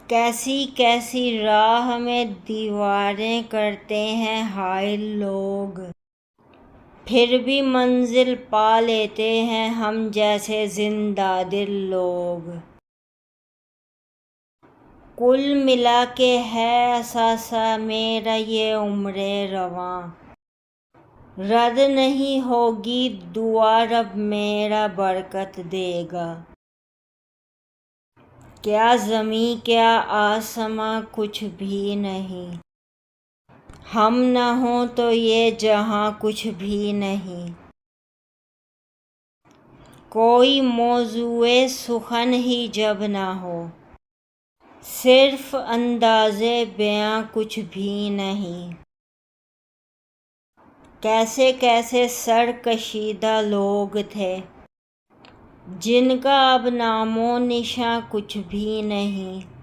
کیسی کیسی راہ میں دیواریں کرتے ہیں حائل لوگ، پھر بھی منزل پا لیتے ہیں ہم جیسے زندہ دل لوگ۔ کل ملا کے ہے اثاثہ میرا یہ عمر رواں، رد نہیں ہوگی دعا رب میرا برکت دے گا۔ کیا زمیں کیا آسماں کچھ بھی نہیں، ہم نہ ہوں تو یہ جہاں کچھ بھی نہیں۔ کوئی موضوع سخن ہی جب نہ ہو، صرف انداز بیاں کچھ بھی نہیں۔ کیسے کیسے سر کشیدہ لوگ تھے، جن کا اب نام و نشاں کچھ بھی نہیں۔